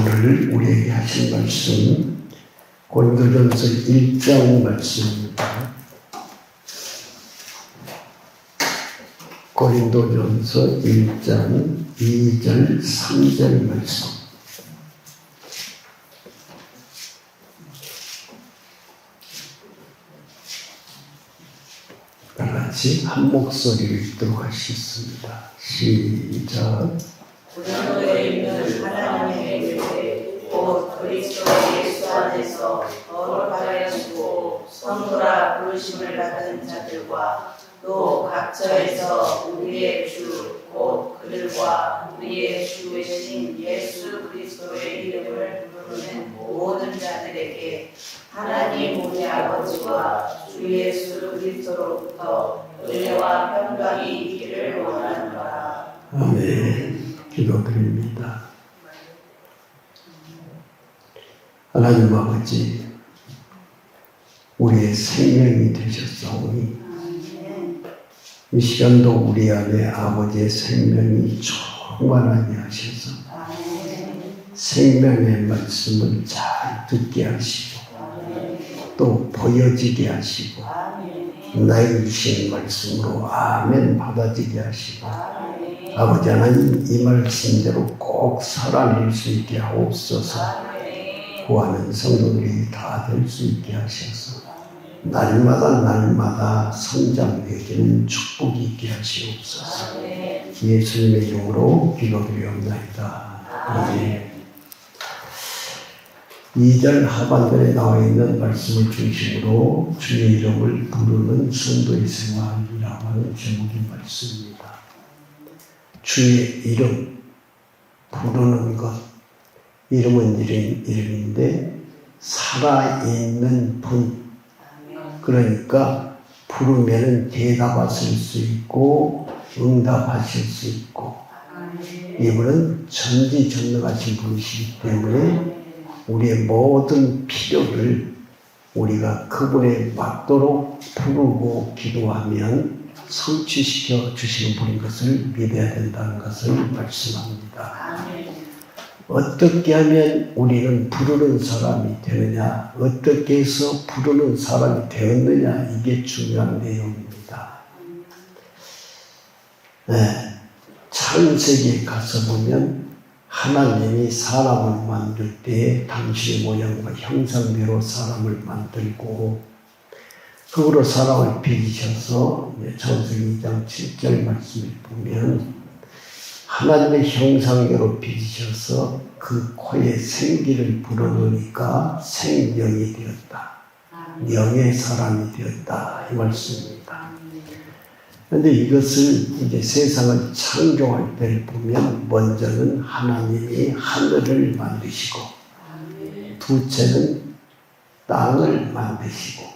오늘 우리에게 하신 말씀 고린도전서 1장 말씀입니다. 고린도전서 1장 2절 3절 말씀. 다 같이 한 목소리로 읽도록 하시겠습니다. 시작. 고린도에 있는 하나님의 교회 곧 그리스도 예수 안에서 거룩하여지고 성도라 부르심을 받은 자들과 또 각처에서 우리의 주 곧 그들과 우리의 주 되신 예수 그리스도의 이름을 부르는 모든 자들에게 하나님 우리 아버지와 주 예수 그리스도로부터 은혜와 평강이 있기를 원하노라. 아멘. 기도드립니다. 하나님 아버지, 우리의 생명이 되셨사오니 이 시간도 우리 안에 아버지의 생명이 충만하게 하셔서 생명의 말씀을 잘 듣게 하시고 또 보여지게 하시고 나의 주신 말씀으로 아멘 받아지게 하시고 아버지 하나님 이 말씀대로 꼭 살아낼 수 있게 하옵소서. 구하는 성도들이 다 될 수 있게 하셔서 날마다 성장되기는 축복이 있게 하시옵소서. 예수님의 이름으로 기도드리옵나이다. 아멘. 2절 하반절에 나와 있는 말씀을 중심으로 주의 이름을 부르는 성도의 생활이라고 하는 제목의 말씀입니다. 주의 이름 부르는 것, 이름은 이름인데 살아있는 분, 그러니까 부르면 대답하실 수 있고 응답하실 수 있고 이분은 전지전능하신 분이시기 때문에 우리의 모든 필요를 우리가 그분에 맞도록 부르고 기도하면 성취시켜 주시는 분인 것을 믿어야 된다는 것을 말씀합니다. 어떻게 하면 우리는 부르는 사람이 되느냐, 어떻게 해서 부르는 사람이 되었느냐, 이게 중요한 내용입니다. 창세기에 가서 보면 하나님이 사람을 만들 때 당신의 모양과 형상대로 사람을 만들고 흙으로 사람을 빚으셔서 창세기 2장 7절 말씀을 보면 하나님의 형상대로 빚으셔서 그 코에 생기를 불어넣으니까 생명이 되었다. 영의 사람이 되었다. 이 말씀입니다. 그런데 이것을 이제 세상을 창조할 때를 보면 먼저는 하나님이 하늘을 만드시고 두째는 땅을 만드시고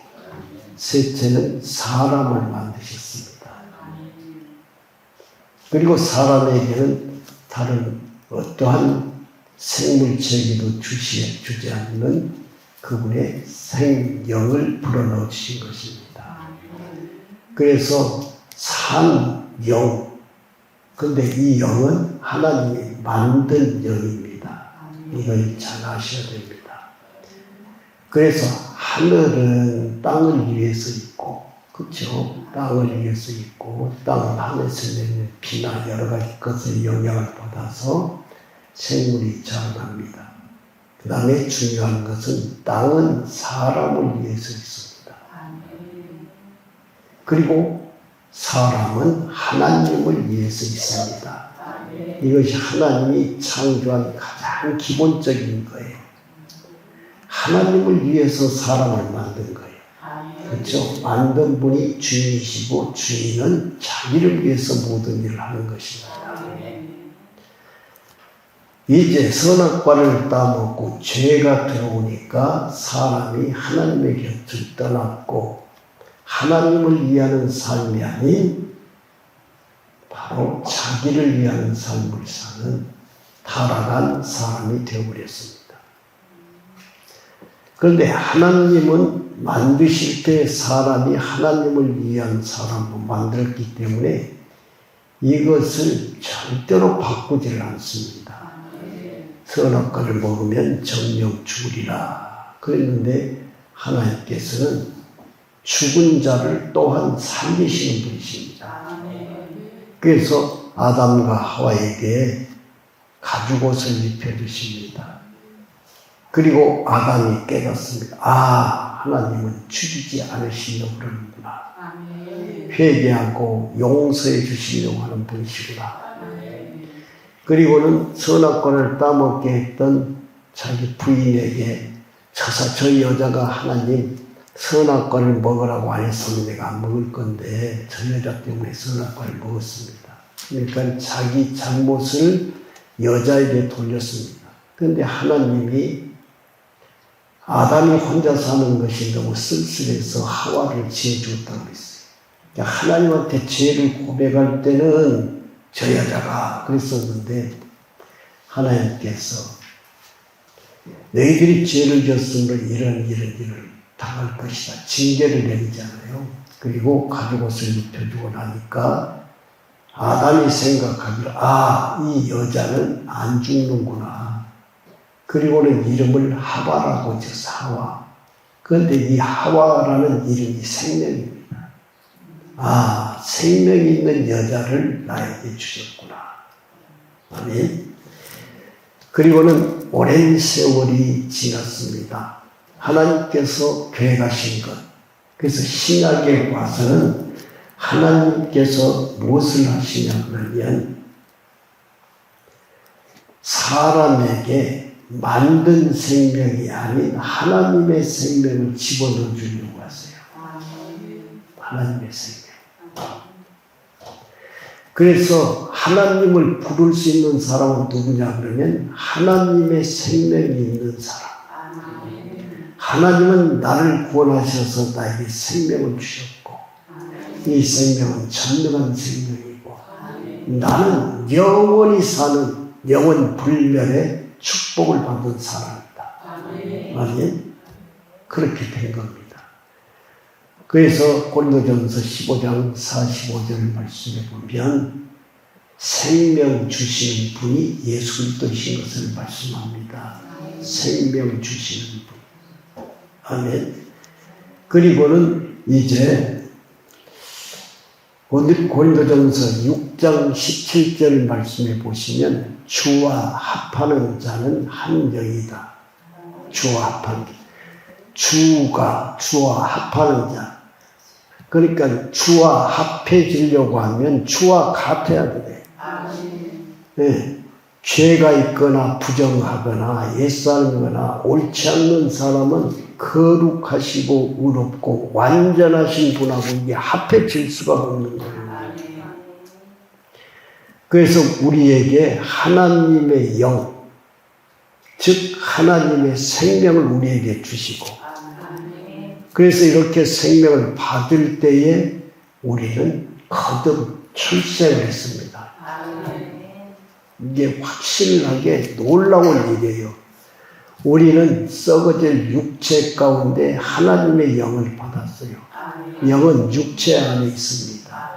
셋째는 사람을 만드셨습니다. 그리고 사람에게는 다른 어떠한 생물체에게도 주지 않는 그분의 생영을 불어넣으신 것입니다. 그래서 산영, 근데 이 영은 하나님이 만든 영입니다. 이걸 잘 아셔야 됩니다. 그래서 하늘은 땅을 위해서 있고, 그렇죠? 땅을 위해서 있고, 땅은 하늘에서 내리는 비나 여러 가지 것의 영향을 받아서 생물이 자라납니다. 그 다음에 중요한 것은 땅은 사람을 위해서 있습니다. 그리고 사람은 하나님을 위해서 있습니다. 이것이 하나님이 창조한 가장 기본적인 거예요. 하나님을 위해서 사람을 만든 거예요. 그렇죠? 만든 분이 주인이시고 주인은 자기를 위해서 모든 일을 하는 것입니다. 이제 선악과를 따먹고 죄가 들어오니까 사람이 하나님의 곁을 떠났고 하나님을 위하는 삶이 아닌 바로 자기를 위하는 삶을 사는 타락한 사람이 되어버렸습니다. 그런데 하나님은 만드실 때 사람이 하나님을 위한 사람으로 만들었기 때문에 이것을 절대로 바꾸지를 않습니다. 선악과를 먹으면 정령 죽으리라 그랬는데 하나님께서는 죽은 자를 또한 살리시는 분이십니다. 그래서 아담과 하와에게 가죽옷을 입혀주십니다. 그리고 아담이 깨닫습니다. 아, 하나님은 죽이지 않으시려고 그러는구나. 회개하고 용서해 주시려고 하는 분이시구나. 그리고는 선악과를 따먹게 했던 자기 부인에게 저 여자가 하나님 선악과를 먹으라고 안 했으면 내가 안 먹을 건데 저 여자 때문에 선악과를 먹었습니다. 그러니까 자기 잘못을 여자에게 돌렸습니다. 그런데 하나님이 아담이 혼자 사는 것이 너무 쓸쓸해서 하와를 지어주었다고 했어요. 그러니까 하나님한테 죄를 고백할 때는 저 여자가 그랬었는데 하나님께서 너희들이 죄를 졌으므로 이런 당할 것이다. 징계를 내리잖아요. 그리고 가죽옷을 입혀주고 나니까 아담이 생각하기를 이 여자는 안 죽는구나. 그리고는 이름을 하와라고 지어서 하와. 그런데 이 하와라는 이름이 생명입니다. 생명이 있는 여자를 나에게 주셨구나. 아멘. 그리고는 오랜 세월이 지났습니다. 하나님께서 계획하신 것. 그래서 신약에 와서는 하나님께서 무엇을 하시냐 그러면 사람에게 만든 생명이 아닌 하나님의 생명을 집어넣어 주려고 하세요. 하나님의 생명. 그래서 하나님을 부를 수 있는 사람은 누구냐 그러면 하나님의 생명이 있는 사람. 하나님은 나를 구원하셔서 나에게 생명을 주셨고 이 생명은 전능한 생명이고 나는 영원히 사는 영원 불멸의 축복을 받은 사람이다. 아멘. 그렇게 된 겁니다. 그래서 고린도전서 15장 45절 말씀에 보면 생명 주시는 분이 예수 그리스도이신 것을 말씀합니다. 생명 주시는 분. 아멘. 그리고는 이제 고린도전서 6장 17절 말씀에 보시면 주와 합하는 자는 한 영이다. 주와 합하는 주와 합하는 자. 그러니까 주와 합해지려고 하면 주와 같아야 돼. 네. 죄가 있거나 부정하거나 옛사람이거나 옳지 않는 사람은 거룩하시고 의롭고 완전하신 분하고 이게 합해질 수가 없는 거예요. 그래서 우리에게 하나님의 영, 즉 하나님의 생명을 우리에게 주시고 그래서 이렇게 생명을 받을 때에 우리는 거듭 출생을 했습니다. 이게 확실하게 놀라운 일이에요. 우리는 썩어질 육체 가운데 하나님의 영을 받았어요. 영은 육체 안에 있습니다.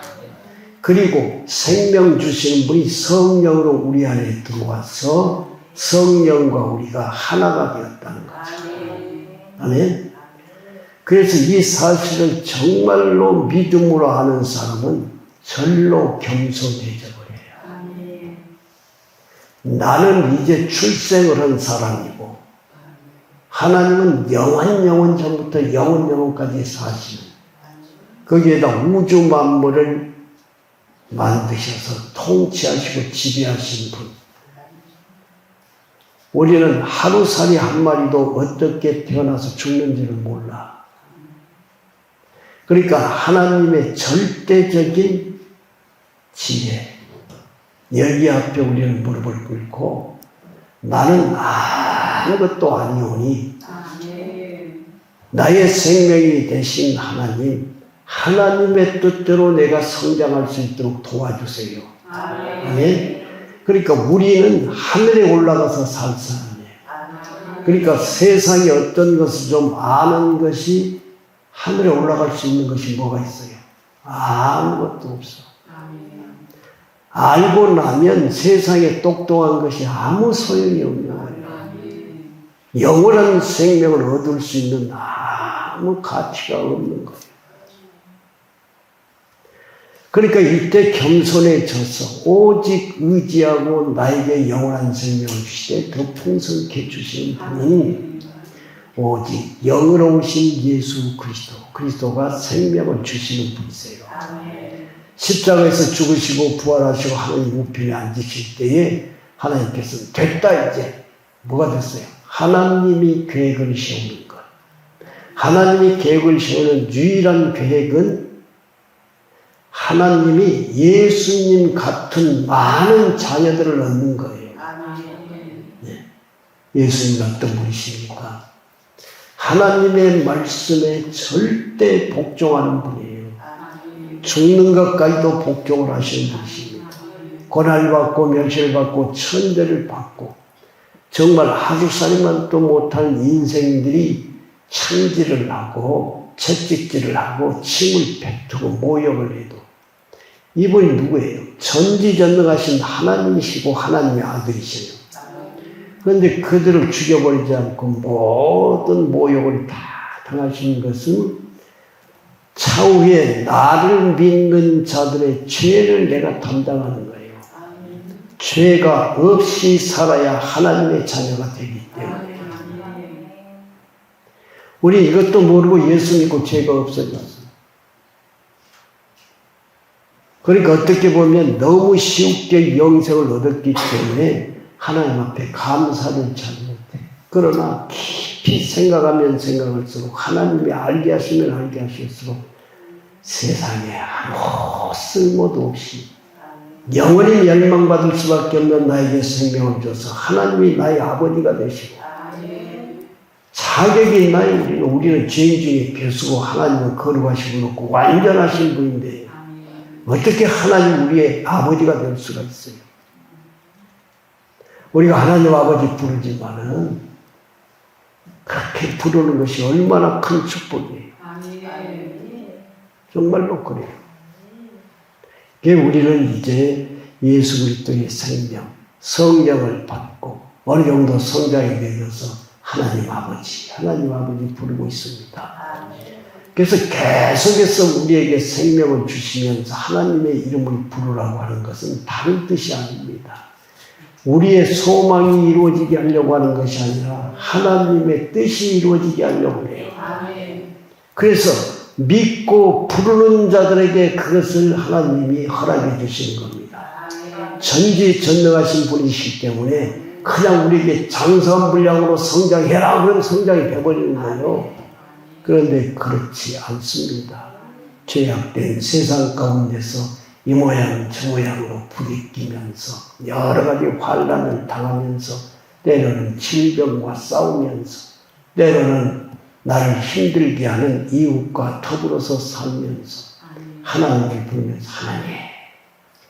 그리고 생명 주시는 분이 성령으로 우리 안에 들어와서 성령과 우리가 하나가 되었다는 거죠. 아멘. 그래서 이 사실을 정말로 믿음으로 하는 사람은 절로 겸손해져 버려요. 나는 이제 출생을 한 사람이고 하나님은 영원 전부터 영원까지 사시는 거기에다 우주 만물을 만드셔서 통치하시고 지배하신 분. 우리는 하루살이 한 마리도 어떻게 태어나서 죽는지를 몰라. 그러니까 하나님의 절대적인 지혜, 여기 앞에 우리는 무릎을 꿇고 나는 아무것도 아니오니 나의 생명이 되신 하나님의 뜻대로 내가 성장할 수 있도록 도와주세요. 아멘. 그러니까 우리는 하늘에 올라가서 살 사람이에요. 그러니까 세상에 어떤 것을 좀 아는 것이 하늘에 올라갈 수 있는 것이 뭐가 있어요? 아무것도 없어. 알고 나면 세상에 똑똑한 것이 아무 소용이 없는 거예요. 영원한 생명을 얻을 수 있는 아무 가치가 없는 거예요. 그러니까 이때 겸손해져서 오직 의지하고 나에게 영원한 생명을 주시되 더 풍성케 주시는 분은 오직 영으로우신 예수 그리스도가 생명을 주시는 분이세요. 십자가에서 죽으시고 부활하시고 하나님 우편에 앉으실 때에 하나님께서는 됐다 이제 뭐가 됐어요? 하나님이 계획을 세우는 것. 하나님이 계획을 세우는 유일한 계획은 하나님이 예수님 같은 많은 자녀들을 얻는 거예요. 네. 예수님은 어떤 분이십니까? 하나님의 말씀에 절대 복종하는 분이에요. 죽는 것까지도 복종을 하시는 분이십니다. 고난받고 멸시를 받고 천대를 받고 정말 하루살이만도 못한 인생들이 창질을 하고 채찍질을 하고 침을 뱉고 모욕을 해도 이분이 누구예요? 전지전능하신 하나님이시고 하나님의 아들이시네요. 그런데 그들을 죽여버리지 않고 모든 모욕을 다 당하신 것은 차후에 나를 믿는 자들의 죄를 내가 담당하는 거예요. 죄가 없이 살아야 하나님의 자녀가 되기 때문에 우리 이것도 모르고 예수 믿고 죄가 없어졌어요. 그러니까 어떻게 보면 너무 쉽게 영생을 얻었기 때문에 하나님 앞에 감사를 잘 못해. 그러나 깊이 생각하면 생각할수록 하나님이 알게 하시면 알게 하실수록 세상에 아무 쓸모도 없이 영원히 멸망받을 수밖에 없는 나에게 생명을 줘서 하나님이 나의 아버지가 되시고 자격이 있나요? 우리는 죄인 중에 배수고 하나님은 거룩하시고 그렇고 완전하신 분인데 어떻게 하나님 우리의 아버지가 될 수가 있어요? 우리가 하나님 아버지 부르지만은 그렇게 부르는 것이 얼마나 큰 축복이에요. 정말로 그래요. 우리는 이제 예수 그리스도의 생명, 성령을 받고 어느 정도 성장이 되면서 하나님 아버지 부르고 있습니다. 그래서 계속해서 우리에게 생명을 주시면서 하나님의 이름을 부르라고 하는 것은 다른 뜻이 아닙니다. 우리의 소망이 이루어지게 하려고 하는 것이 아니라 하나님의 뜻이 이루어지게 하려고 해요. 그래서 믿고 부르는 자들에게 그것을 하나님이 허락해 주시는 겁니다. 전지전능하신 분이시기 때문에 그냥 우리에게 장성한 분량으로 성장해라 그러면 성장이 돼버리는 거예요. 그런데 그렇지 않습니다. 죄악된 세상 가운데서 이 모양 저 모양으로 부딪히면서 여러 가지 환난을 당하면서 때로는 질병과 싸우면서 때로는 나를 힘들게 하는 이웃과 더불어서 살면서 하나님을 부르면서 하나님.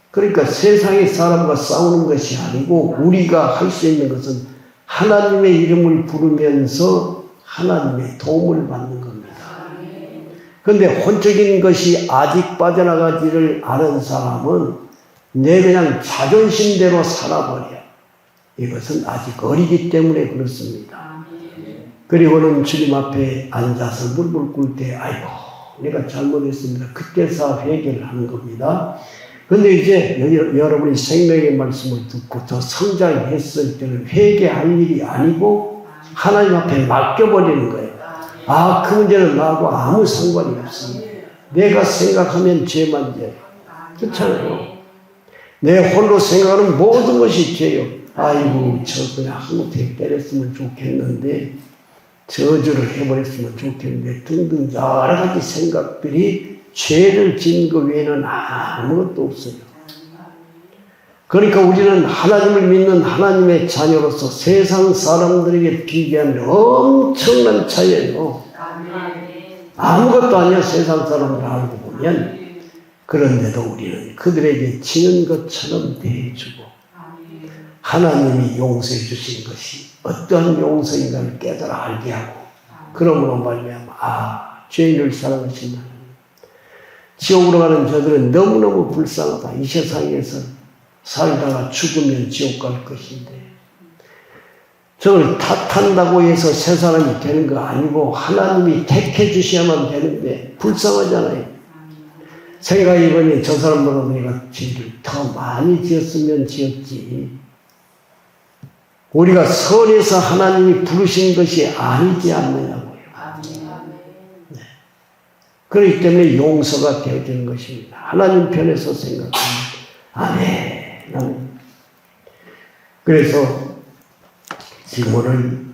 그러니까 세상의 사람과 싸우는 것이 아니고 우리가 할 수 있는 것은 하나님의 이름을 부르면서 하나님의 도움을 받는 겁니다. 그런데 혼적인 것이 아직 빠져나가지를 않은 사람은 내 그냥 자존심대로 살아버려. 이것은 아직 어리기 때문에 그렇습니다. 그리고는 주님 앞에 앉아서 물불 꿇을 때 아이고 내가 잘못했습니다. 그때서 회개를 하는 겁니다. 그런데 이제 여러분이 생명의 말씀을 듣고 더 성장했을 때는 회개할 일이 아니고 하나님 앞에 맡겨버리는 거예요. 아, 그 문제는 나하고 아무 상관이 없습니다. 내가 생각하면 죄만 죄. 그렇잖아요. 내 홀로 생각하는 모든 것이 죄요. 아이고 저 그냥 한국에 때렸으면 좋겠는데 저주를 해버렸으면 좋겠는데 등등 여러 가지 생각들이 죄를 짓는 것 외에는 아무것도 없어요. 그러니까 우리는 하나님을 믿는 하나님의 자녀로서 세상 사람들에게 비교하면 엄청난 차이예요. 아무것도 아니야 세상 사람들 알고 보면. 그런데도 우리는 그들에게 지는 것처럼 대해주고 하나님이 용서해 주신 것이 어떤 용서인가를 깨달아 알게 하고 그러므로 말미암아 죄인을 사랑하신다. 지옥으로 가는 저들은 너무너무 불쌍하다. 이 세상에서 살다가 죽으면 지옥 갈 것인데 저걸 탓한다고 해서 새 사람이 되는 거 아니고 하나님이 택해 주셔야만 되는데 불쌍하잖아요. 생각해보니 저 사람보다 내가 죄를 더 많이 지었으면 지었지. 우리가 선에서 하나님이 부르신 것이 아니지 않느냐고요. 네. 그렇기 때문에 용서가 되어지는 것입니다. 하나님 편에서 생각합니다. 아멘. 그래서 지금 오늘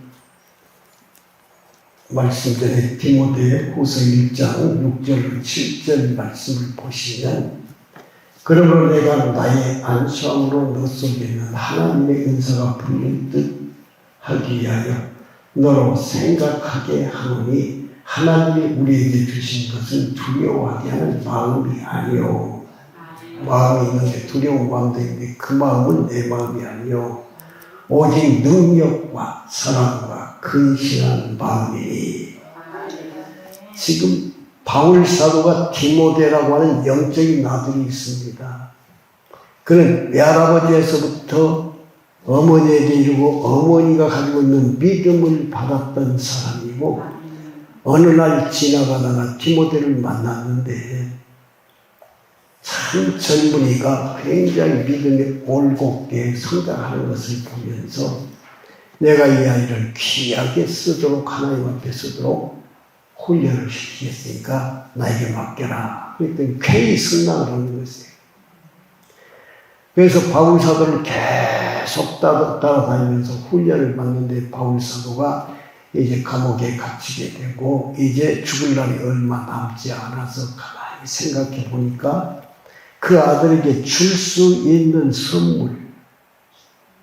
말씀 전에 디모데 후서 1장 6절 7절 말씀을 보시면 그러므로 내가 나의 안수함으로 너 속에 있는 하나님의 은사가 풀린 듯 하기 위하여 너로 생각하게 하노니 하나님이 우리에게 주신 것은 두려워하게 하는 마음이 아니요. 마음이 있는데 두려운 마음도 있는데 그 마음은 내 마음이 아니요. 오직 능력과 사랑과 근신하는 마음이니. 지금 바울 사도가 디모데라고 하는 영적인 아들이 있습니다. 그는 외할아버지에서부터 어머니에게 이르고 어머니가 가지고 있는 믿음을 받았던 사람이고 어느 날 지나가다가 디모데를 만났는데 참 젊은이가 굉장히 믿음이 올곧게 성장하는 것을 보면서 내가 이 아이를 귀하게 쓰도록 하나님 앞에 쓰도록 훈련을 시키겠으니까 나에게 맡겨라. 그랬더니 쾌히 승낙을 하는 것이에요. 그래서 바울 사도를 계속 따라다니면서 훈련을 받는데 바울 사도가 이제 감옥에 갇히게 되고 이제 죽을 날이 얼마 남지 않아서 가만히 생각해 보니까 그 아들에게 줄 수 있는 선물,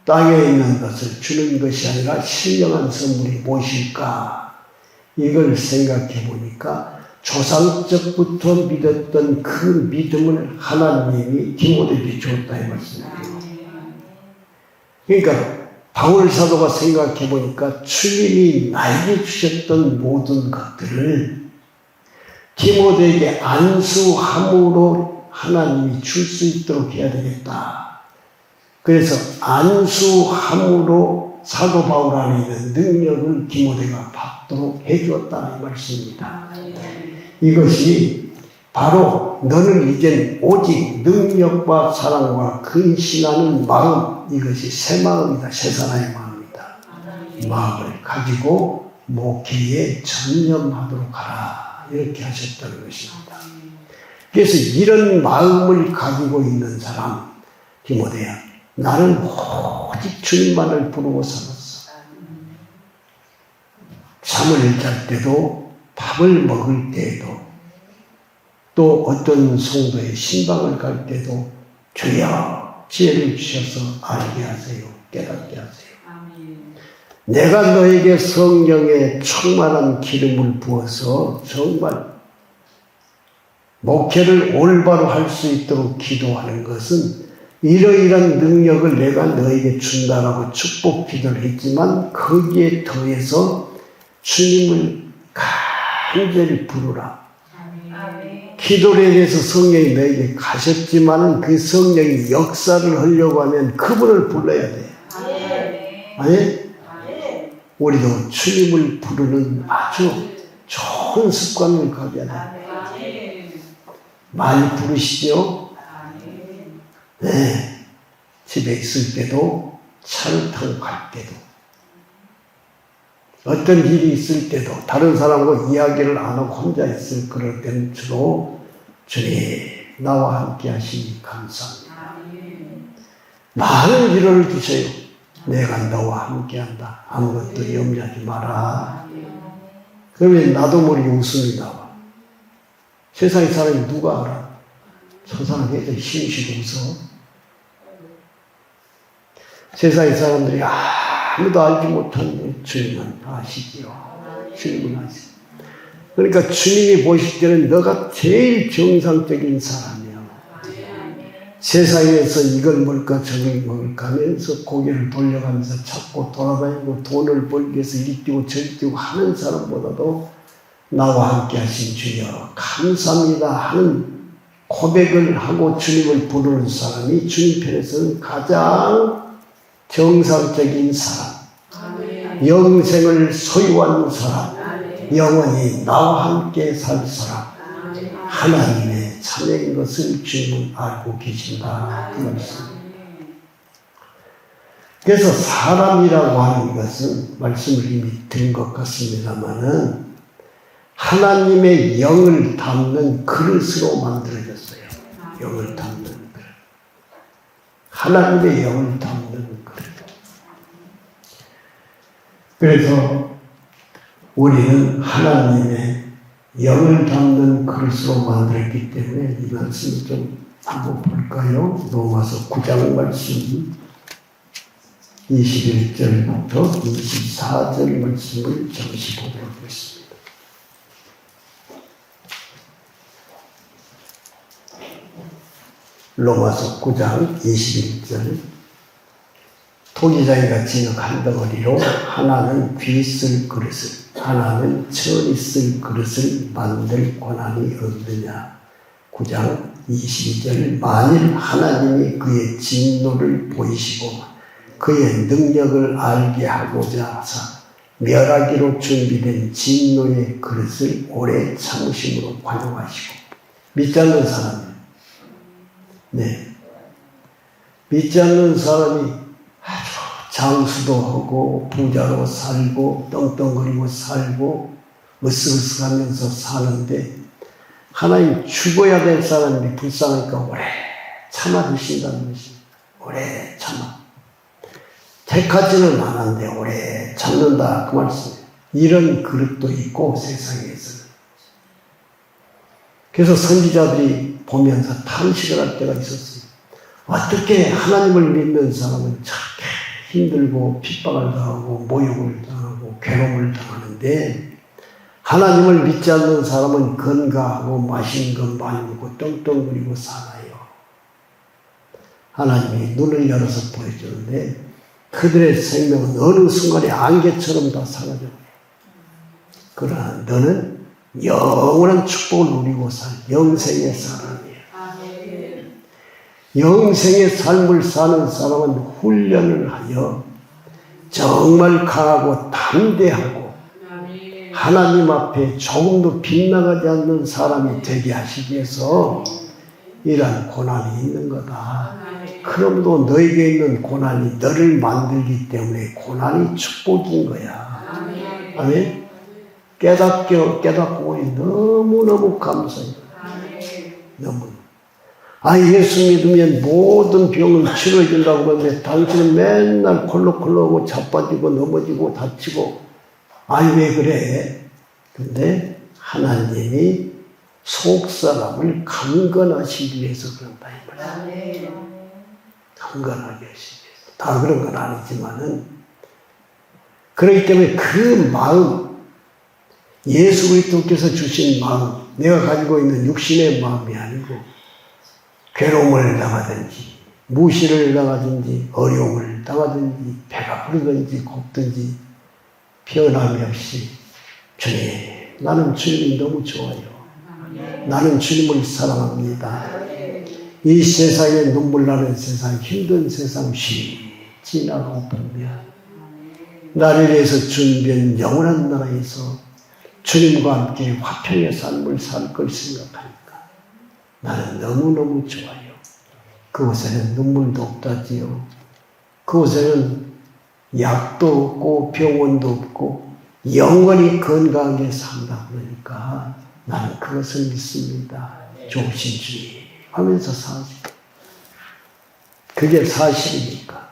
땅에 있는 것을 주는 것이 아니라 신령한 선물이 무엇일까? 이걸 생각해 보니까 조상적부터 믿었던 그 믿음을 하나님이 디모데에게 줬다 이 말씀이에요. 그러니까 바울 사도가 생각해 보니까 주님이 나에게 주셨던 모든 것들을 디모데에게 안수함으로 하나님이 줄 수 있도록 해야 되겠다. 그래서 안수함으로 사도 바울 안에 있는 능력을 디모데가 받도록 해주었다 이 말씀입니다. 이것이 바로 너는 이젠 오직 능력과 사랑과 근신하는 마음, 이것이 새 마음이다. 새 사람의 마음이다. 마음을 가지고 목회에 전념하도록 하라. 이렇게 하셨다는 것입니다. 그래서 이런 마음을 가지고 있는 사람, 디모데야, 나는 오직 주님만을 부르고 살았어. 잠을 잘 때도 밥을 먹을 때에도 또 어떤 성도의 신방을 갈 때도 주여 지혜를 주셔서 알게 하세요. 깨닫게 하세요. 내가 너에게 성령의 충만한 기름을 부어서 정말 목회를 올바로 할 수 있도록 기도하는 것은 이러이러한 능력을 내가 너에게 준다라고 축복 기도를 했지만 거기에 더해서 주님을 간절히 부르라. 기도에 대해서 성령이 너에게 가셨지만 그 성령이 역사를 하려고 하면 그분을 불러야 돼. 아니? 우리도 주님을 부르는 아주 좋은 습관을 가져야 돼. 많이 부르시죠? 네. 집에 있을 때도, 차를 타고 갈 때도, 어떤 일이 있을 때도, 다른 사람과 이야기를 안 하고 혼자 있을 그럴 때는 주로 주님, 나와 함께 하시니 감사합니다. 많은 위로를 주세요. 내가 너와 함께 한다. 아무것도 염려하지 마라. 그러면 나도 모르게 웃음이 나와. 세상의 사람이 누가 알아? 저 사람 애들 힘쉬고 웃어. 세상의 사람들이 아무도 알지 못하는데 주님은 아시지요. 주님은 아시죠. 그러니까 주님이 보실 때는 너가 제일 정상적인 사람이야. 세상에서 이걸 먹을까 저걸 먹을까 하면서 고개를 돌려가면서 찾고 돌아다니고 돈을 벌기 위해서 이리 뛰고 저리 뛰고 하는 사람보다도 나와 함께 하신 주여 감사합니다 하는 고백을 하고 주님을 부르는 사람이 주님 편에서는 가장 정상적인 사람, 영생을 소유한 사람, 영원히 나와 함께 살 사람, 하나님의 자녀인 것을 주님은 알고 계신다. 그 말씀. 그래서 사람이라고 하는 것은 말씀을 이미 드린 것 같습니다만은 하나님의 영을 담는 그릇으로 만들어졌어요. 영을 담는 그릇. 하나님의 영을 담는 그릇. 그래서 우리는 하나님의 영을 담는 그릇으로 만들었기 때문에 이 말씀을 좀 한번 볼까요? 로마서 9장 말씀 21절부터 24절 말씀을 잠시 보도록 하겠습니다. 로마서 9장 21절 토기장이가 진흙 한 덩어리로 하나는 귀 쓸 그릇을 하나는 천이 쓸 그릇을 만들 권한이 없느냐. 9장 22절 만일 하나님이 그의 진노를 보이시고 그의 능력을 알게 하고자 하사 멸하기로 준비된 진노의 그릇을 오래 참으심으로 관용하시고 믿지 않는 사람이 믿지 않는 사람이 아주 장수도 하고 부자로 살고 떵떵거리고 살고 으쓱으쓱하면서 사는데 하나님 죽어야 될 사람이 불쌍하니까 오래 참아주신다는 것이 오래 참아 택하지는 않았는데 오래 참는다 그 말씀이에요. 이런 그릇도 있고 세상에서는. 그래서 선지자들이 보면서 탄식을 할 때가 있었어요. 어떻게 하나님을 믿는 사람은 저렇게 힘들고 핍박을 당하고 모욕을 당하고 괴로움을 당하는데 하나님을 믿지 않는 사람은 건강하고 맛있는 것 많이 먹고 떵떵거리고 살아요. 하나님이 눈을 열어서 보여주는데 그들의 생명은 어느 순간에 안개처럼 다 사라져요. 그러나 너는 영원한 축복을 누리고 살 영생의 사람이에요. 영생의 삶을 사는 사람은 훈련을 하여 정말 강하고 담대하고 하나님 앞에 조금도 빗나가지 않는 사람이 되게 하시기 위해서 이러한 고난이 있는 거다. 그럼도 너에게 있는 고난이 너를 만들기 때문에 고난이 축복인 거야. 아멘. 깨닫고 우리 너무너무 감사해요. 너무. 예수 믿으면 모든 병을 치료해준다고 그러는데 당신은 맨날 콜록콜록하고 자빠지고 넘어지고 다치고 왜 그래? 근데 하나님이 속사람을 강건하시기 위해서 그런다 이 말이야. 강건하게 하시기 위해서. 다 그런 건 아니지만은 그렇기 때문에 그 마음 예수 그리스도께서 주신 마음 내가 가지고 있는 육신의 마음이 아니고 괴로움을 당하든지 무시를 당하든지 어려움을 당하든지 배가 부르든지 곱든지 변함이 없이 주님 나는 주님이 너무 좋아요. 나는 주님을 사랑합니다. 이 세상에 눈물 나는 세상 힘든 세상 지나가고 보면 나를 위해서 준비한 영원한 나라에서 주님과 함께 화평의 삶을 살 걸 생각하니까 나는 너무너무 좋아요. 그곳에는 눈물도 없다지요. 그곳에는 약도 없고 병원도 없고 영원히 건강하게 산다 그러니까 나는 그것을 믿습니다. 좋으신 주님 하면서 사실 그게 사실이니까.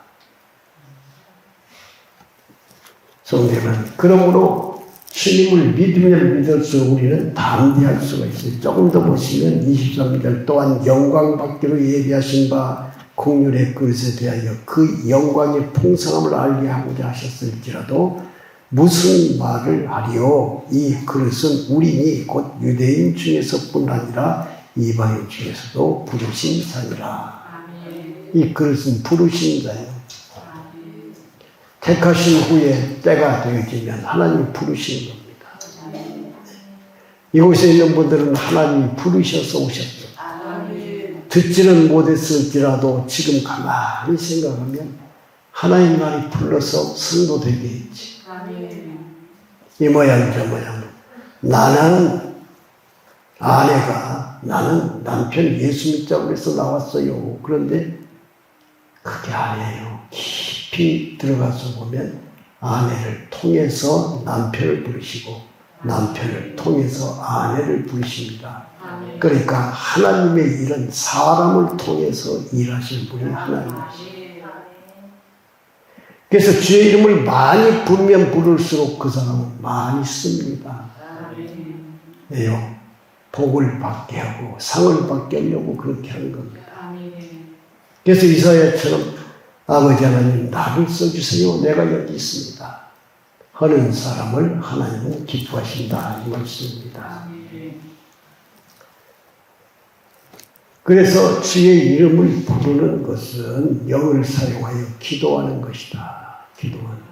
성경은 그러므로 주님을 믿으면 믿을수록 우리는 담대할 수가 있어요. 조금 더 보시면 23절 또한 영광 받기로 예비하신 바 긍휼의 그릇에 대하여 그 영광의 풍성함을 알게 하고자 하셨을지라도 무슨 말을 하리요? 이 그릇은 우리니 곧 유대인 중에서뿐 아니라 이방인 중에서도 부르신 자니라. 이 그릇은 부르신 자예요. 택하신 후에 때가 되어지면 하나님이 부르시는 겁니다. 이곳에 있는 분들은 하나님이 부르셔서 오셨어요. 듣지는 못했을지라도 지금 가만히 생각하면 하나님 말이 불러서 성도되게 했지. 이 모양 저 모양. 나는 나는 남편 예수 믿자고 해서 나왔어요. 그런데 그게 아니에요. 깊이 들어가서 보면 아내를 통해서 남편을 부르시고 남편을 통해서 아내를 부르십니다. 그러니까 하나님의 일은 사람을 통해서 일하시는 분이 하나님이시죠. 그래서 주의 이름을 많이 부르면 부를수록 그 사람은 많이 씁니다. 왜요? 복을 받게 하고 상을 받게 하려고 그렇게 하는 겁니다. 그래서 이사야처럼 아버지 하나님 나를 써주세요. 내가 여기 있습니다. 하는 사람을 하나님은 기뻐하신다 이 말씀입니다. 그래서 주의 이름을 부르는 것은 영을 사용하여 기도하는 것이다. 기도하는 것.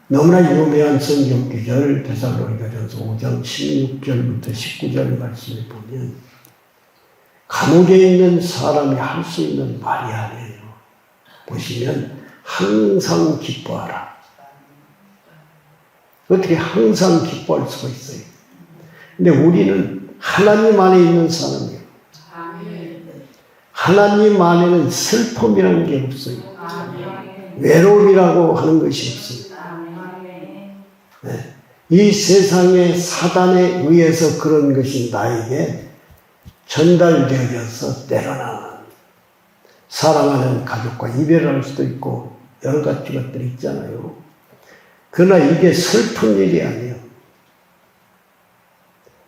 너무나 유명한 성경 구절 데살로니가전서 5장 16절부터 19절 말씀을 보면 감옥에 있는 사람이 할 수 있는 말이 아니에요. 보시면 항상 기뻐하라. 어떻게 항상 기뻐할 수가 있어요? 근데 우리는 하나님 안에 있는 사람이에요. 하나님 안에는 슬픔이라는 게 없어요. 외로움이라고 하는 것이 없어요. 네. 이 세상의 사단에 의해서 그런 것이 나에게 전달되어져서 때로는 사랑하는 가족과 이별할 수도 있고 여러 가지 것들이 있잖아요. 그러나 이게 슬픈 일이 아니에요.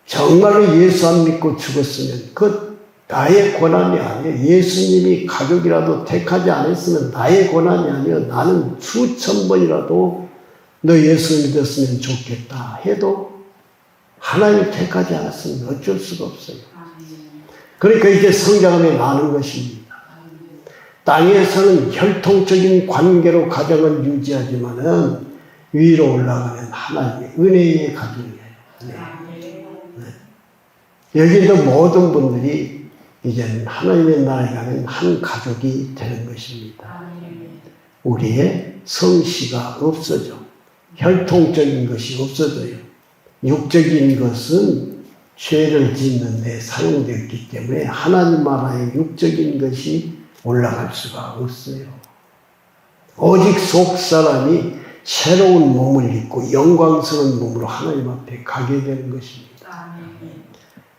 정말로 예수 안 믿고 죽었으면 그 나의 권한이 아니에요. 예수님이 가족이라도 택하지 않았으면 나의 권한이 아니에요. 나는 수천 번이라도 너 예수 믿었으면 좋겠다 해도 하나님이 택하지 않았으면 어쩔 수가 없어요. 그러니까 이제 성장하며 나는 것입니다. 땅에서는 혈통적인 관계로 가정을 유지하지만은 위로 올라가면 하나님의 은혜의 가정이에요. 네. 네. 여기 있는 모든 분들이 이제는 하나님의 나라에 가면 한 가족이 되는 것입니다. 우리의 성씨가 없어져. 혈통적인 것이 없어져요. 육적인 것은 죄를 짓는 데 사용되었기 때문에 하나님 나라의 육적인 것이 올라갈 수가 없어요. 오직 속 사람이 새로운 몸을 입고 영광스러운 몸으로 하나님 앞에 가게 되는 것입니다.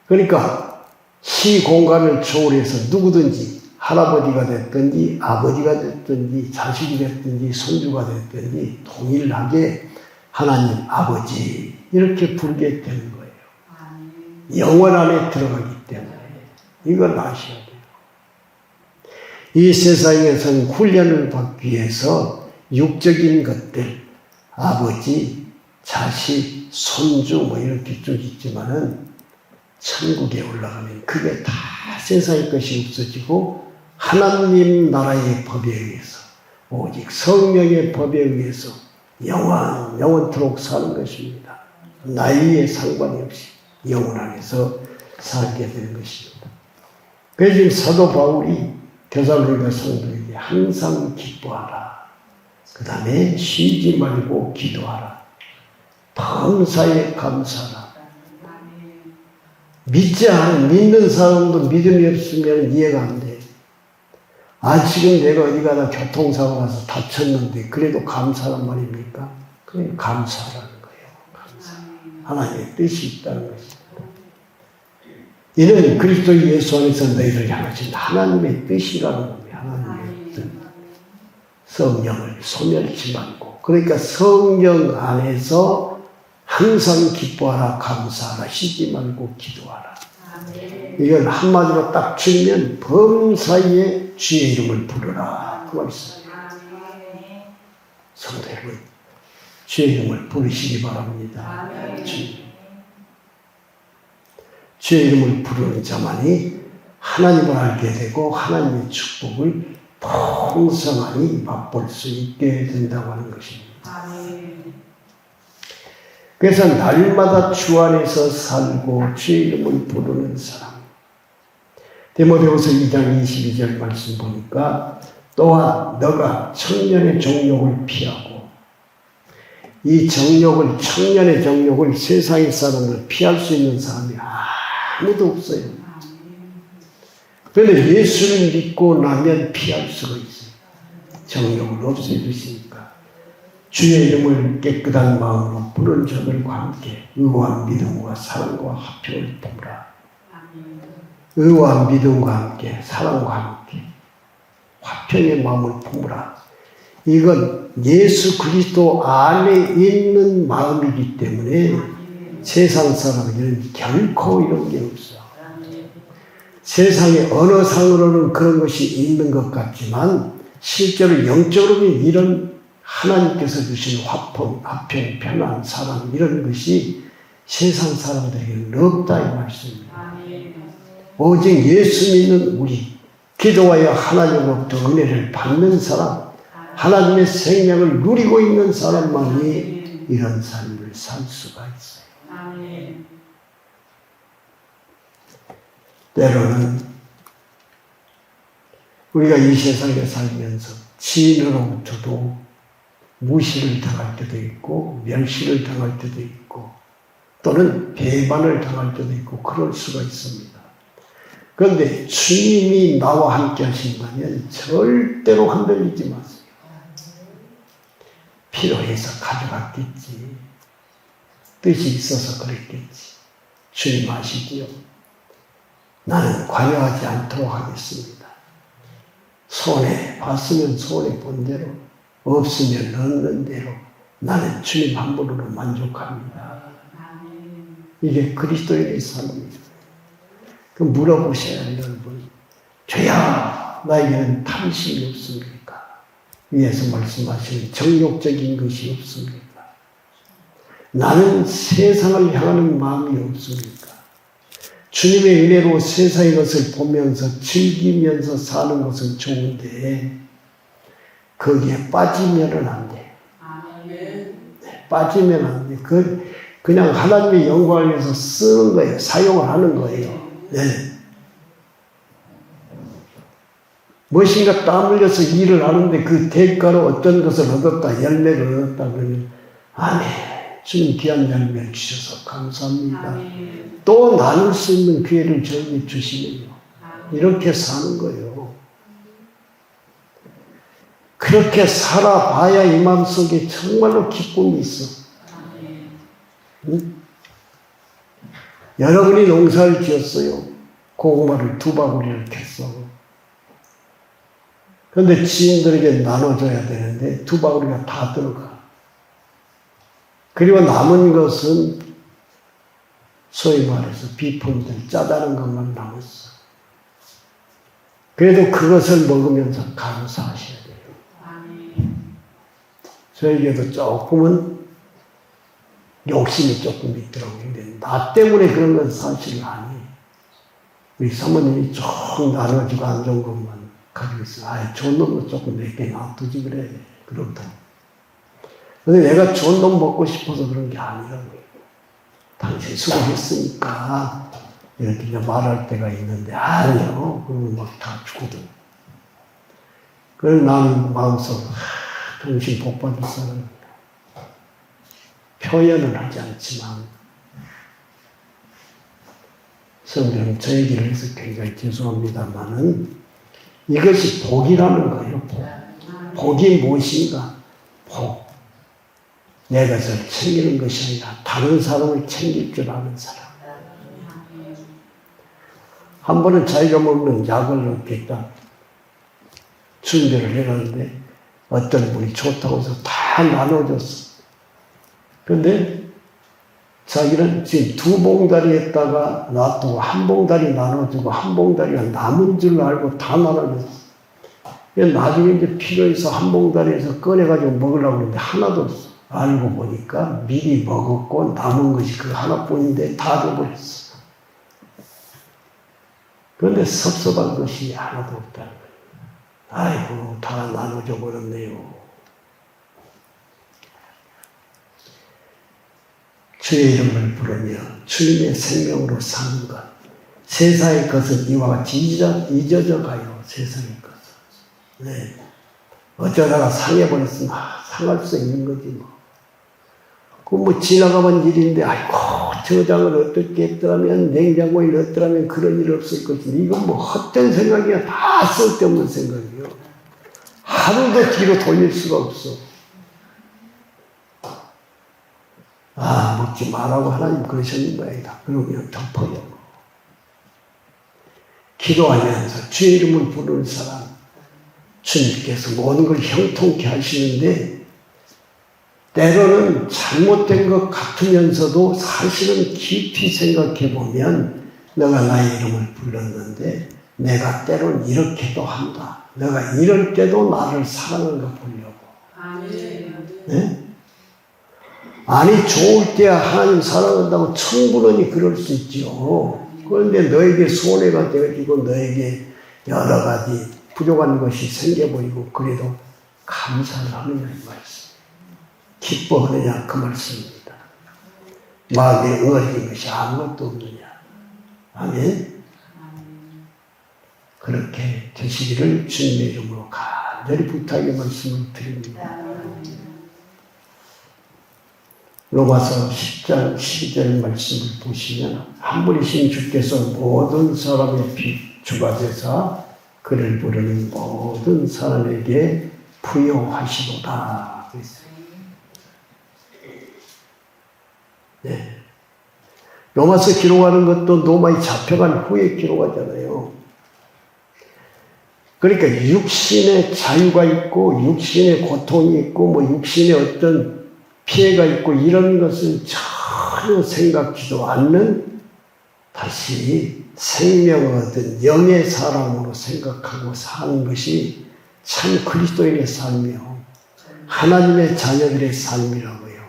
그러니까 시공간을 초월해서 누구든지 할아버지가 됐든지 아버지가 됐든지 자식이 됐든지 손주가 됐든지 동일하게 하나님 아버지 이렇게 부르게 되는 거예요. 영원 안에 들어가기 때문에 이걸 아셔야 돼요. 이 세상에서는 훈련을 받기 위해서 육적인 것들 아버지, 자식, 손주 뭐 이렇게 쭉 있지만은 천국에 올라가면 그게 다 세상의 것이 없어지고 하나님 나라의 법에 의해서 오직 성령의 법에 의해서 영원토록 사는 것입니다. 나이에 상관이 없이 영원 안에서 살게 되는 것입니다. 그래서 지금 사도 바울이 데살로니가 성도에게 항상 기뻐하라. 그 다음에 쉬지 말고 기도하라. 범사에 감사하라. 믿는 사람도 믿음이 없으면 이해가 안 돼. 지금 내가 어디 가다 교통사고 나서 다쳤는데 그래도 감사란 말입니까? 그게 감사라는 거예요. 감사. 하나님의 뜻이 있다는 것입니다. 이는 그리스도 예수 안에서 너희를 향하신 하나님의 뜻이라는 겁니다. 하나님의 뜻. 성령을 소멸치 말고. 그러니까 성령 안에서 항상 기뻐하라, 감사하라, 쉬지 말고 기도하라. 이걸 한마디로 딱 치면 범사에 주의 이름을 부르라. 그 말씀이에요. 성도 여러분, 주의 이름을 부르시기 바랍니다. 주의 이름을 부르는 자만이 하나님을 알게 되고 하나님의 축복을 풍성하니 맛볼 수 있게 된다고 하는 것입니다. 그래서 날마다 주 안에서 살고 주의 이름을 부르는 사람, 디모데후서 2장 22절 말씀 보니까 또한 너가 청년의 정욕을 피하고 이 정욕을 청년의 정욕을 세상의 사람을 피할 수 있는 사람이 아무도 없어요. 그런데 예수를 믿고 나면 피할 수가 있어요. 정욕을 없애주시니까 주의 이름을 깨끗한 마음으로 부른 자들과 함께 의와 믿음과 사랑과 화평을 품으라. 의와 믿음과 함께 사랑과 함께 화평의 마음을 품으라. 이건 예수 그리스도 안에 있는 마음이기 때문에 세상 사람에게는 결코 이런 게 없어요. 세상의 어느 상으로는 그런 것이 있는 것 같지만 실제로 영적으로 이런 하나님께서 주신 화평, 편안, 사랑 이런 것이 세상 사람들에게는 없다 이 말씀입니다. 오직 예수 믿는 우리, 기도하여 하나님으로부터 은혜를 받는 사람, 하나님의 생명을 누리고 있는 사람만이 이런 삶을 살 수가 있어요. 때로는 우리가 이 세상에 살면서 지인으로부터도 무시를 당할 때도 있고 멸시를 당할 때도 있고 또는 배반을 당할 때도 있고 그럴 수가 있습니다. 그런데 주님이 나와 함께 하신다면 절대로 흔들리지 마세요. 필요해서 가져갔겠지. 뜻이 있어서 그랬겠지. 주님 아시지요? 나는 관여하지 않도록 하겠습니다. 손에 봤으면 손에 본 대로 없으면 없는 대로 나는 주님 한 분으로 만족합니다. 이게 그리스도인의 삶입니다. 그 물어보셔야 해요, 여러분. 주야, 나에게는 탐심이 없습니까? 위에서 말씀하시는 정욕적인 것이 없습니까? 나는 세상을 향하는 마음이 없습니까? 주님의 은혜로 세상의 것을 보면서 즐기면서 사는 것은 좋은데 거기에 빠지면은 안 돼. 빠지면 안 돼. 그냥 하나님의 영광을 위해서 쓰는 거예요. 사용을 하는 거예요. 네. 무엇인가 땀 흘려서 일을 하는데 그 대가로 어떤 것을 얻었다, 열매를 얻었다 그러면 아멘. 주님 귀한 열매를 주셔서 감사합니다. 아멘. 또 나눌 수 있는 기회를 저에게 주시면요. 이렇게 사는 거예요. 그렇게 살아봐야 이 마음속에 정말로 기쁨이 있어. 응? 여러분이 농사를 지었어요. 고구마를 2바구니를 캤어. 그런데 지인들에게 나눠줘야 되는데 2바구니가 다 들어가. 그리고 남은 것은 소위 말해서 비품들 짜다는 것만 남았어. 그래도 그것을 먹으면서 감사하셔야 돼요. 저에게도 조금은 욕심이 조금 있더라고요. 근데 나 때문에 그런 건 사실 아니에요. 우리 사모님이 쭉 나눠주고 안 좋은 것만 가지고 있어. 아, 좋은 놈도 조금 몇 개 놔두지 그래. 그렇다. 근데 내가 좋은 놈 먹고 싶어서 그런 게 아니라고요. 당신 수고했으니까 이렇게 이제 말할 때가 있는데 아니요. 그러면 막 다 주거든. 그래서 나는 마음속으로 당신 복 받을 사람이야. 표현은 하지 않지만 성경은 저 얘기를 해서 굉장히 죄송합니다만은 이것이 복이라는 거예요. 복. 복이 무엇인가? 복. 내 것을 챙기는 것이 아니라 다른 사람을 챙길 줄 아는 사람. 한 번은 자기가 먹는 약을 넣겠다 준비를 해놨는데 어떤 분이 좋다고 해서 다 나눠줬어. 그런데 자기는 지금 2봉다리 했다가 놔두고 1봉다리 나눠주고 1봉다리가 남은 줄 알고 다 나눠줬어. 나중에 이제 필요해서 1봉다리에서 꺼내가지고 먹으려고 했는데 하나도 없어. 알고 보니까 미리 먹었고 남은 것이 그 하나뿐인데 다 줘버렸어. 그런데 섭섭한 것이 하나도 없다는 거예요. 아이고 다 나눠줘 버렸네요. 주의 이름을 부르며 주님의 생명으로 사는 것, 세상의 것은 이와 같이 잊어져 가요. 세상의 것은. 네. 어쩌다가 상해버렸으면 상할 수 있는 거지 뭐. 그 지나가본 일인데 아이고 저장을 어떻게 했더라면 냉장고에 넣었더라면 그런 일 없을 것인데 이건 헛된 생각이야. 다 쓸데없는 생각이요. 하루도 뒤로 돌릴 수가 없어. 먹지 말라고 하나님 그러셨는 모양이다. 그러면 덮어요. 기도하면서 주의 이름을 부르는 사람 주님께서 모든 걸 형통케 하시는데 때로는 잘못된 것 같으면서도 사실은 깊이 생각해 보면 내가 나의 이름을 불렀는데 내가 때로는 이렇게도 한다. 내가 이럴 때도 나를 사랑하는 거 보려고. 네? 아니 좋을 때야 하나님 사랑한다고 충분히 그럴 수 있죠. 그런데 너에게 손해가 되어지고 너에게 여러 가지 부족한 것이 생겨버리고 그래도 감사를 하느냐 이 말씀. 기뻐하느냐 그 말씀입니다. 마음에 응어진 것이 아무것도 없느냐. 아멘. 그렇게 되시기를 주님의 이름으로 간절히 부탁의 말씀을 드립니다. 로마서 10장 12절 말씀을 보시면 한 분이신 주께서 모든 사람의 주가 되사 그를 부르는 모든 사람에게 부여하시도다. 네. 로마서 기록하는 것도 로마에 잡혀간 후에 기록하잖아요. 그러니까 육신의 자유가 있고 육신의 고통이 있고 육신의 어떤 피해가 있고 이런 것을 전혀 생각지도 않는 다시 생명을 얻은 영의 사람으로 생각하고 사는 것이 참 그리스도인의 삶이요. 하나님의 자녀들의 삶이라고요.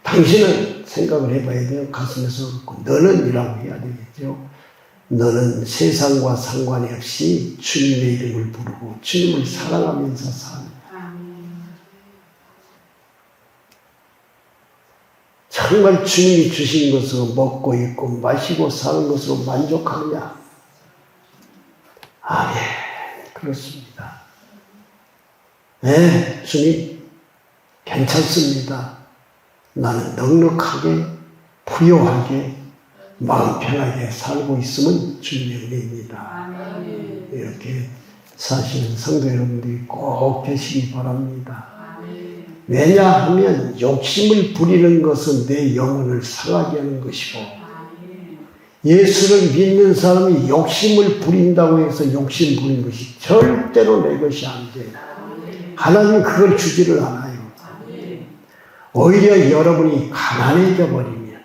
당신은 생각을 해봐야 돼요. 가슴에서 그렇고 너는 이라고 해야 되겠죠. 너는 세상과 상관이 없이 주님의 이름을 부르고 주님을 사랑하면서 사는 정말 주님이 주신 것으로 먹고 입고 마시고 사는 것으로 만족하느냐? 아멘. 그렇습니다. 네, 주님 괜찮습니다. 나는 넉넉하게 부요하게 마음 편하게 살고 있으면 주님의 은혜입니다. 이렇게 사시는 성도 여러분들이 꼭 계시기 바랍니다. 왜냐하면 욕심을 부리는 것은 내 영혼을 상하게 하는 것이고 예수를 믿는 사람이 욕심을 부린다고 해서 욕심 부린 것이 절대로 내 것이 안 돼요. 하나님은 그걸 주지를 않아요. 오히려 여러분이 가난해져 버리면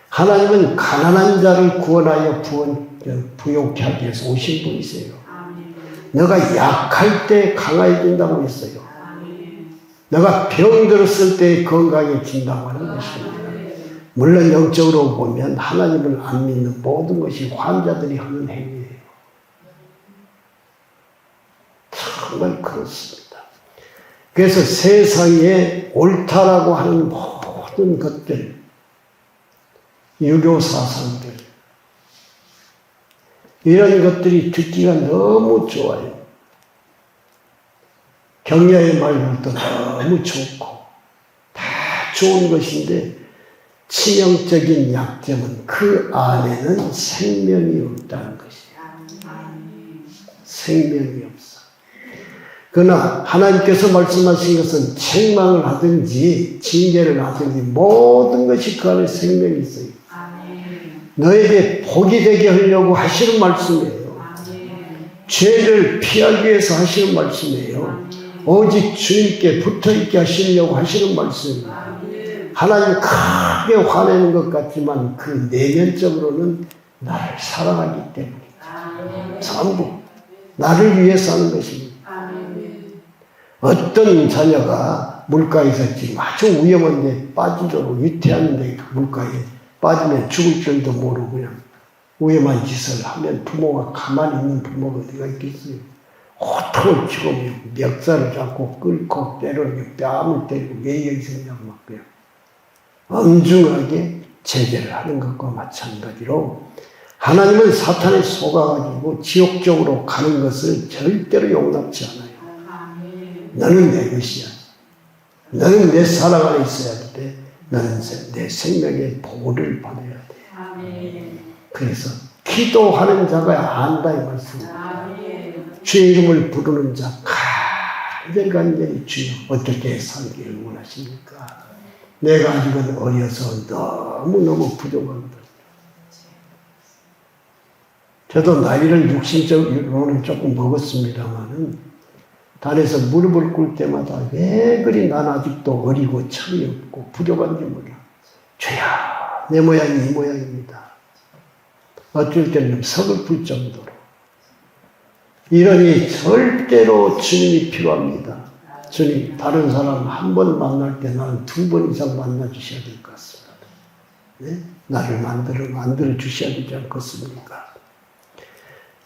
하나님은 가난한 자를 구원하여 부욕케 하기 위해서 오신 분이세요. 너가 약할 때 강해진다고 했어요. 너가 병들었을 때 건강해진다고 하는 것입니다. 물론 영적으로 보면 하나님을 안 믿는 모든 것이 환자들이 하는 행위예요. 정말 그렇습니다. 그래서 세상에 옳다라고 하는 모든 것들, 유교 사상들, 이런 것들이 듣기가 너무 좋아요. 격려의 말들도 너무 좋고 다 좋은 것인데 치명적인 약점은 그 안에는 생명이 없다는 것이에요. 생명이 없어. 그러나 하나님께서 말씀하신 것은 책망을 하든지 징계를 하든지 모든 것이 그 안에 생명이 있어요. 너에게 복이 되게 하려고 하시는 말씀이에요. 죄를 피하기 위해서 하시는 말씀이에요. 오직 주님께 붙어있게 하시려고 하시는 말씀입니다. 하나님 크게 화내는 것 같지만 그 내면적으로는 나를 사랑하기 때문이다. 전부 나를 위해서 하는 것입니다. 어떤 자녀가 물가에서 지금 아주 위험한데 빠지도록 위태한데 물가에 빠지면 죽을 줄도 모르고 그냥 위험한 짓을 하면 부모가 가만히 있는 부모가 어디가 있겠어요. 호통을 치고 멱살을 잡고 끌고 때려서 뺨을 때리고 왜 여기 있냐고 막 그냥 엄중하게 제재를 하는 것과 마찬가지로 하나님은 사탄에 속아가지고 지옥적으로 가는 것을 절대로 용납지 않아요. 너는 내 것이야. 너는 내 사랑 안에 있어야 돼. 너는 내 생명의 보호를 받아야 돼. 그래서 기도하는 자가 안다 이 말씀입니다. 주의 이름을 부르는 자 간절히 주여 어떻게 살기를 원하십니까? 내가 아직은 어려서 너무너무 부족합니다. 저도 나이를 육신적으로는 조금 먹었습니다만은 단에서 무릎을 꿇을 때마다 왜 그리 난 아직도 어리고 철이 없고 부족한지 몰라. 주야 내 모양이 이 모양입니다. 어쩔 때는 서글플 정도로. 이러니 절대로 주님이 필요합니다. 주님 다른 사람 한 번 만날 때 나는 2번 이상 만나 주셔야 될 것 같습니다. 네? 나를 만들어 주셔야 되지 않겠습니까?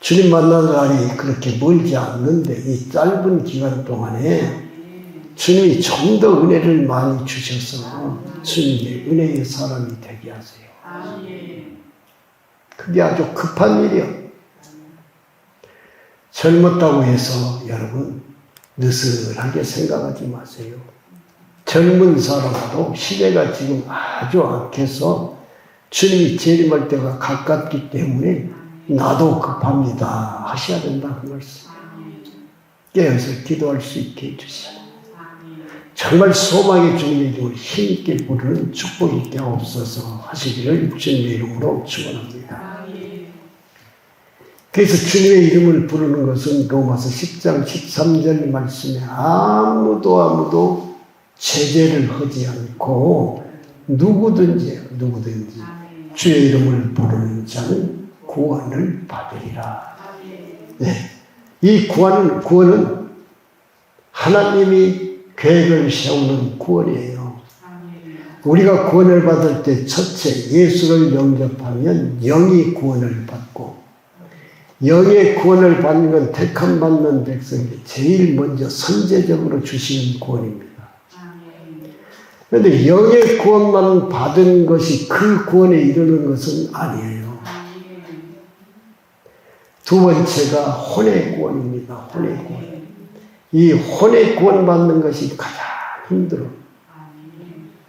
주님 만나는 날이 그렇게 멀지 않는데 이 짧은 기간 동안에 주님이 좀 더 은혜를 많이 주셔서 주님의 은혜의 사람이 되게 하세요. 그게 아주 급한 일이요. 젊었다고 해서 여러분 느슨하게 생각하지 마세요. 젊은 사람도 시대가 지금 아주 악해서 주님이 재림할 때가 가깝기 때문에 나도 급합니다 하셔야 된다 그 말씀. 깨어서 기도할 수 있게 해주시고 정말 소망의 주님의 이름을 힘있게 부르는 축복이 있게 없어서 하시기를 주님의 이름으로 축원합니다. 그래서 주님의 이름을 부르는 것은 로마서 10장 13절 말씀에 아무도 제재를 하지 않고 누구든지 주의 이름을 부르는 자는 구원을 받으리라. 네. 이 구원은 하나님이 계획을 세우는 구원이에요. 우리가 구원을 받을 때 첫째 예수를 영접하면 영이 구원을 받고 영의 구원을 받는 건 택함 받는 백성에게 제일 먼저 선제적으로 주시는 구원입니다. 그런데 영의 구원만 받은 것이 그 구원에 이르는 것은 아니에요. 두 번째가 혼의 구원입니다. 혼의 구원. 이 혼의 구원 받는 것이 가장 힘들어.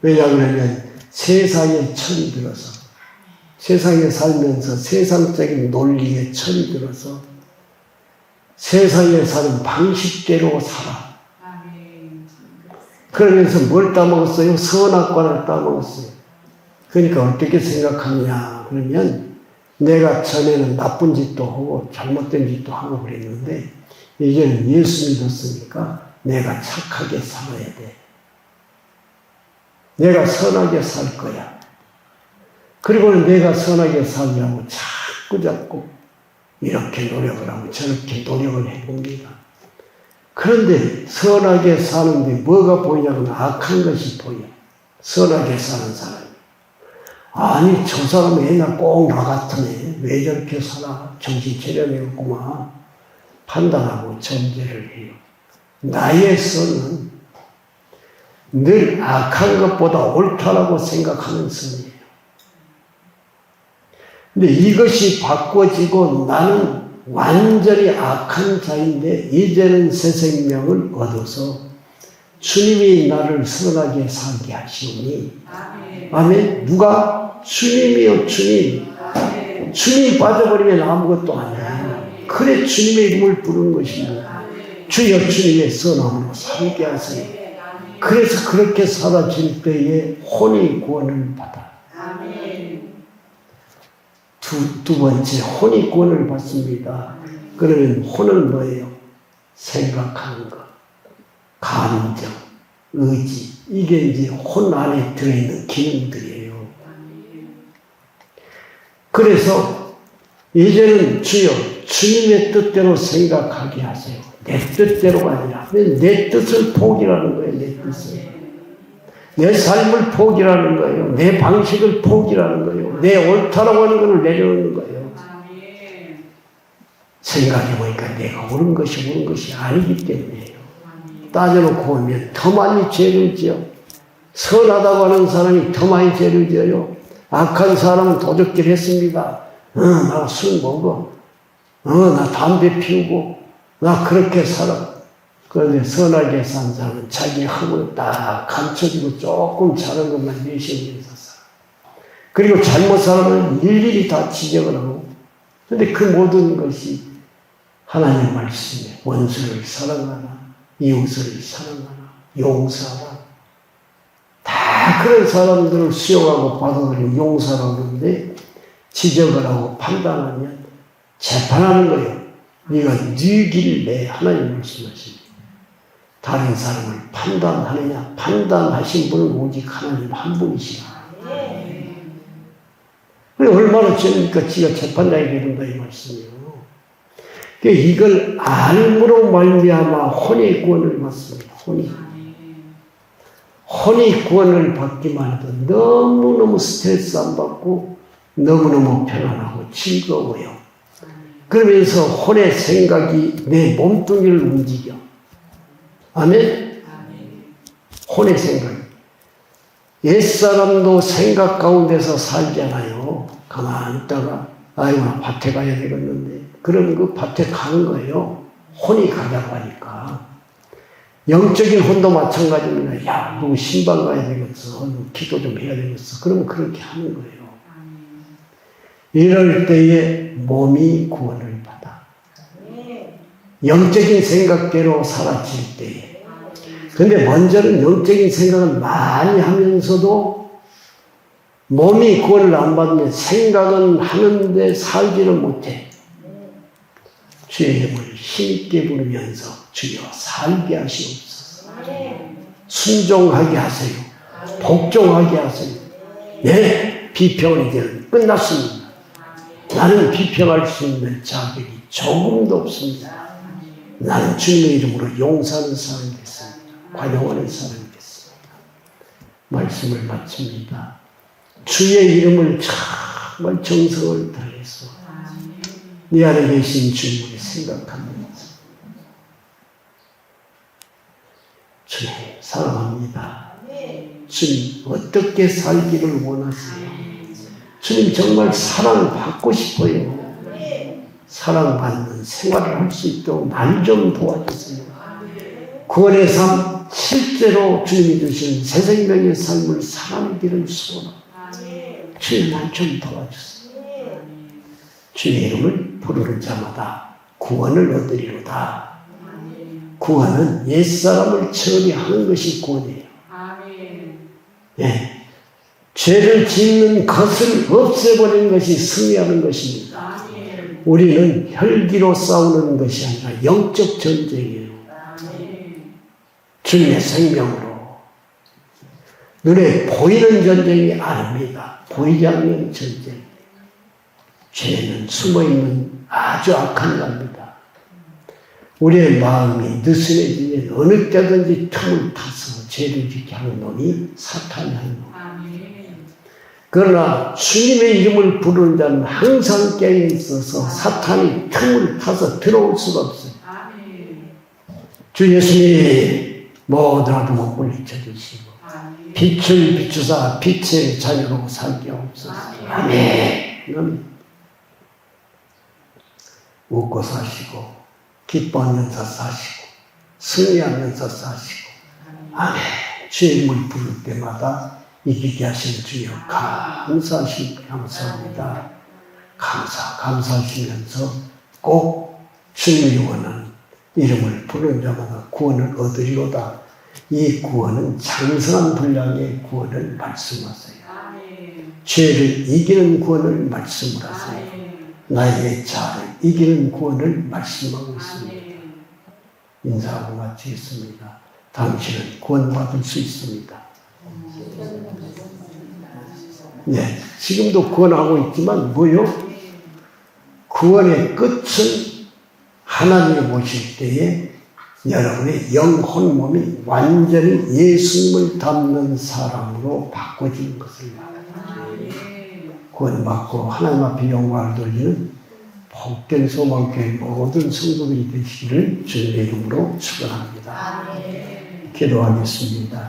왜냐 그러면 세상에 철이 들어서 세상에 살면서 세상적인 논리에 철이 들어서 세상에 사는 방식대로 살아. 그러면서 뭘 따먹었어요? 선악과를 따먹었어요. 그러니까 어떻게 생각하냐 그러면 내가 전에는 나쁜 짓도 하고 잘못된 짓도 하고 그랬는데 이제는 예수 믿었으니까 내가 착하게 살아야 돼. 내가 선하게 살 거야. 그리고는 내가 선하게 살려고 자꾸 이렇게 노력을 하고 저렇게 노력을 해봅니다. 그런데 선하게 사는데 뭐가 보이냐면 악한 것이 보여. 선하게 사는 사람이. 아니 저 사람은 옛날 꼭 나 같으네. 왜 저렇게 살아? 정신 차려내 없구만. 판단하고 정죄를 해요. 나의 선은 늘 악한 것보다 옳다라고 생각하는 선이에요. 근데 이것이 바꿔지고 나는 완전히 악한 자인데 이제는 새 생명을 얻어서 주님이 나를 선하게 살게 하시니 아멘. 누가? 주님이요 주님. 주님이 빠져버리면 아무것도 아니에요. 그래 주님의 이름을 부르는 것입니다. 주여 주님의 선함으로 살게 하세요. 그래서 그렇게 살아질 때에 혼이 구원을 받아. 두 번째 혼이 구원을 받습니다. 그러면 혼은 뭐예요? 생각하는 것, 감정, 의지. 이게 이제 혼 안에 들어있는 기능들이에요. 그래서 이제는 주여 주님의 뜻대로 생각하게 하세요. 내 뜻대로가 아니라 내 뜻을 포기하는 거예요. 내 뜻을. 내 삶을 포기하는 거예요. 내 방식을 포기하는 거예요. 내 옳다라고 하는 것을 내려놓는 거예요. 생각해보니까 내가 옳은 것이 아니기 때문이에요. 따져놓고 보면 더 많이 죄를 지어. 선하다고 하는 사람이 더 많이 죄를 지어요. 악한 사람은 도적질 했습니다. 나 술 먹어. 나 담배 피우고. 나 그렇게 살아. 그런데 선하게 산 사람은 자기 흠을 딱 감춰주고 조금 잘한 것만 내시하면서 살아. 그리고 잘못 사람은 일일이 다 지적을 하고. 그런데 그 모든 것이 하나님 말씀에 원수를 사랑하라, 이웃을 사랑하라, 용서하라. 다 그런 사람들을 수용하고 받아들이고 용서하라고 그러는데 지적을 하고 판단하면 재판하는 거예요. 네가 네 길 내 하나님 말씀하십니다. 다른 사람을 판단하느냐? 판단하신 분은 오직 하나님 한 분이시라. 얼마나 죄니까 지가 재판장이 된다 이 말씀이에요. 이걸 알므로 말미암아 혼의 구원을 받습니다. 혼의 구원을 받기만 해도 너무너무 스트레스 안 받고 너무너무 편안하고 즐거워요. 그러면서 혼의 생각이 내 몸뚱이를 움직여. 아멘? 혼의 생각. 옛사람도 생각 가운데서 살잖아요. 가만히 있다가 아이고 나 밭에 가야 되겠는데 그러면 그 밭에 가는 거예요. 혼이 가자고 하니까. 영적인 혼도 마찬가지입니다. 야, 너 신방 가야 되겠어. 너 기도 좀 해야 되겠어. 그러면 그렇게 하는 거예요. 이럴 때에 몸이 구원을 받아. 영적인 생각대로 살아질 때에. 근데 먼저는 영적인 생각을 많이 하면서도 몸이 구원을 안 받으면 생각은 하는데 살지를 못해. 주의 이름을 힘있게 부르면서 주여 살게 하시옵소서. 순종하게 하세요. 복종하게 하세요. 네, 비평은 이제 끝났습니다. 나는 비평할 수 있는 자격이 조금도 없습니다. 나는 주님의 이름으로 용서하는 사람이 됐습니다. 관용하는 사람이 됐습니다. 말씀을 마칩니다. 주의 이름을 정말 정성을 다해서 네 안에 계신 주님을 생각하면서 주님 사랑합니다. 주님 어떻게 살기를 원하세요? 주님 정말 사랑받고 싶어요. 사랑받는 생활을 할 수 있도록 날 좀 도와주세요. 구원의 삶, 실제로 주님이 주신 새 생명의 삶을 살아내기를 소원합니다. 주님 날 좀 도와주세요. 주의 이름을 부르는 자마다 구원을 얻으리로다. 구원은 옛사람을 처리하는 것이 구원이에요. 예. 죄를 짓는 것을 없애버리는 것이 승리하는 것입니다. 우리는 혈기로 싸우는 것이 아니라 영적 전쟁이에요. 주님의 생명으로. 눈에 보이는 전쟁이 아닙니다. 보이지 않는 전쟁. 죄는 숨어있는 아주 악한 겁니다. 우리의 마음이 느슨해지면 어느 때든지 틈을 타서 죄를 짓게 하는 놈이 사탄이 하는 놈. 그러나 주님의 이름을 부르는 자는 항상 깨어 있어서 사탄이 틈을 타서 들어올 수가 없어요. 주 예수님 모든 어둠을 물리쳐 주시고 빛을 비추사 빛의 자녀로 살게 하옵소서. 아멘. 웃고 사시고 기뻐하면서 사시고 승리하면서 사시고 아멘. 주의 이름을 부를 때마다 이기게 하신 주여 감사합니다. 감사하시면서 꼭 주님이 원하는 이름을 부르는 자마다 구원을 얻으리로다. 이 구원은 장성한 분량의 구원을 말씀하세요. 죄를 이기는 구원을 말씀을 하세요. 나의 자를 이기는 구원을 말씀하고 있습니다. 인사하고 마치겠습니다. 당신은 구원받을 수 있습니다. 네, 지금도 구원하고 있지만 뭐요? 구원의 끝은 하나님이 오실 때에 여러분의 영혼 몸이 완전히 예수님을 닮는 사람으로 바꿔지는 것을 말합니다. 구원받고 하나님 앞에 영광을 돌리는 복된 소망교회 모든 성도들이 되시기를 주님의 이름으로 축원합니다. 기도하겠습니다.